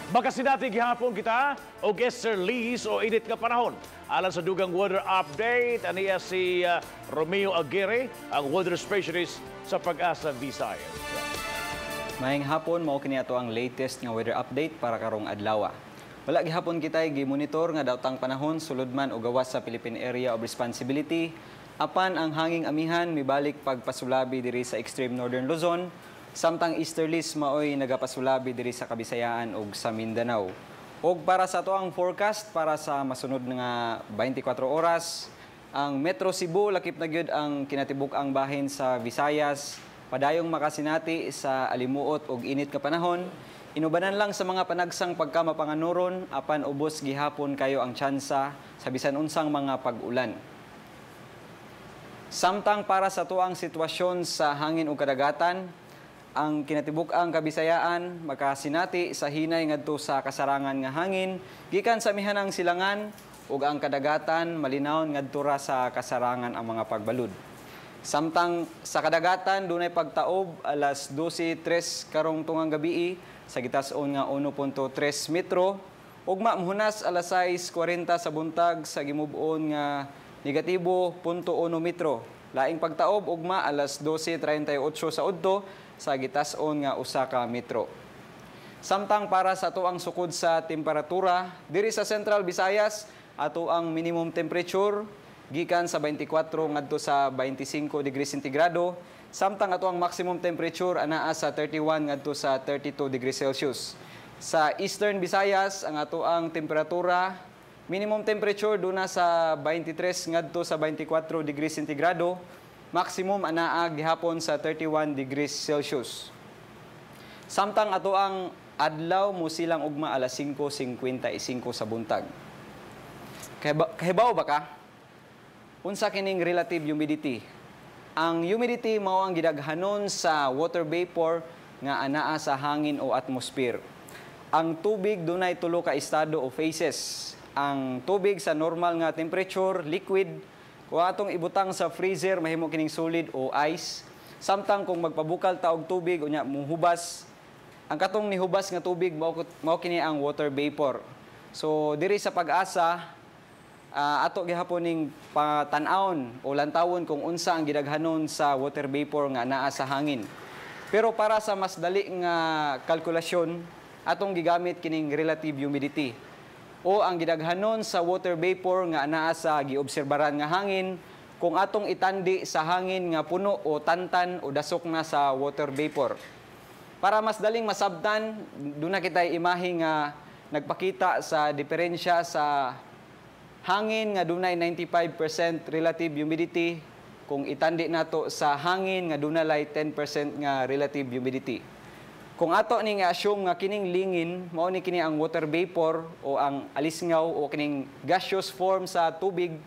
Makasinati gihapon kita o Sir Liz o init nga panahon. Alang sa dugang weather update, aniya si Romeo Aguirre, ang weather specialist sa Pag-asa Visayas. Maayong hapon, mao kini ato ang latest nga weather update para karong adlaw. Wala gihapon kitay gi-monitor nga dawtang panahon sulod man o gawas sa Philippine Area of Responsibility. Apan ang hanging amihan mibalik pagpasulabi diri sa extreme northern Luzon. Samtang easterlies maoy nagapasulabi diri sa Kabisayaan ug sa Mindanao. Ug para sa ato ang forecast para sa masunod nga 24 oras, ang Metro Cebu lakip na gyud ang kinatibuk-ang bahin sa Visayas, padayong makasinati sa alimuot ug init nga panahon. Inubanan lang sa mga panagsang pagkamapanganuron apan ubos gihapon kayo ang tsansa sa bisan unsang mga pag-ulan. Samtang para sa ato ang sitwasyon sa hangin ug kadagatan, ang kinatibuk-ang Kabisayaan makasinati sa hinay ngadto sa kasarangan nga hangin gikan sa mihanang silangan ug ang kadagatan malinawon ngadto ra sa kasarangan ang mga pagbalud. Samtang sa kadagatan dunay pagtaob alas 12:03 karong tungang gabii sa gitas-on nga 1.3 metro ug maamhunas alas 6:40 sa buntag sa gimub-on nga negatibo 0.1 metro. Laing pagtaob ugma alas 12:38 sa udto sa gitas-on nga 1 ka metro. Samtang para sa ato ang sukod sa temperatura, diri sa Central Visayas, ato ang minimum temperature gikan sa 24 ngadto sa 25 degrees centigrado, samtang ato ang maximum temperature anaa sa 31 ngadto sa 32 degrees Celsius. Sa Eastern Visayas, ang ato ang temperatura minimum temperature duna sa 23 ngadto sa 24 degrees centigrado, maximum anaa gihapon sa 31 degrees Celsius. Samtang ato ang adlaw mo silang ugma alas 5:55 sa buntag. Kahibaw ba ka? Unsa kining relative humidity? Ang humidity mao ang gidaghanon sa water vapor nga anaa sa hangin o atmosphere. Ang tubig dunay tulo ka estado o phases. Ang tubig sa normal nga temperature, liquid. Kung atong ibutang sa freezer, mahimo kining solid o ice. Samtang kung magpabukal ta og tubig unya muhubas, ang katong nihubas nga tubig mao kini ang water vapor. So diri sa Pag-asa, ato gihapon ning patan-awon o lantawon kung unsa ang gidaghanon sa water vapor nga naa sa hangin. Pero para sa mas dali nga kalkulasyon, atong gigamit kining relative humidity o ang gidaghanon sa water vapor nga anaa sa giobserbaran nga hangin kung atong itandi sa hangin nga puno o tantan o dasok na sa water vapor. Para mas daling masabtan, doon na kita imahe nga nagpakita sa diferensya sa hangin nga dunay 95% relative humidity kung itandi nato sa hangin nga dunay 10% nga relative humidity. Kung ato ning assume nga kining lingin mao ni kini ang water vapor o ang alisngaw o kining gaseous form sa tubig,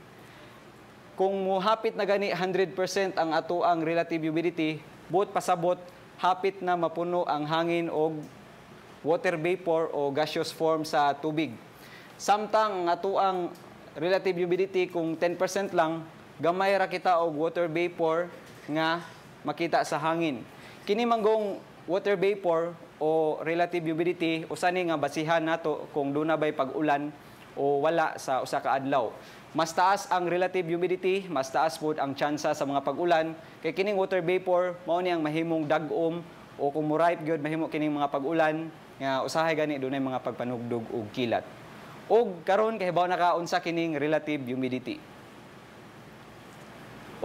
kung mohapit na gani 100% ang ato ang relative humidity, buot pasabot hapit na mapuno ang hangin og water vapor o gaseous form sa tubig. Samtang ang ato ang relative humidity kung 10% lang, gamay ra kita og water vapor nga makita sa hangin. Kini manggong water vapor o relative humidity usani nga basihan nato kung duna bay pag-ulan o wala sa usa ka adlaw. Mas taas ang relative humidity, mas taas pud ang tsansa sa mga pag-ulan kay kining water vapor mao ni ang mahimong dag-om o kung muripe gyud mahimo kining mga pag-ulan nga usahay gani dunay mga pagpanugdog og kilat. Og karon kahibaw na ka unsa kining relative humidity.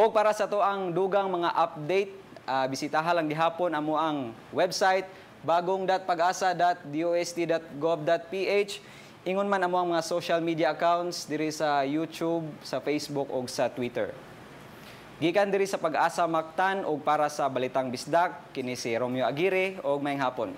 Og para sa to ang dugang mga update, bisitaha lang gihapon amo ang website bagong.pagasa.dost.gov.ph. Ingon man amo ang mga social media accounts diri sa YouTube, sa Facebook ug sa Twitter. Gikan diri sa Pag-asa Mactan ug para sa Balitang Bisdak, kini si Romeo Aguirre og maayong hapon.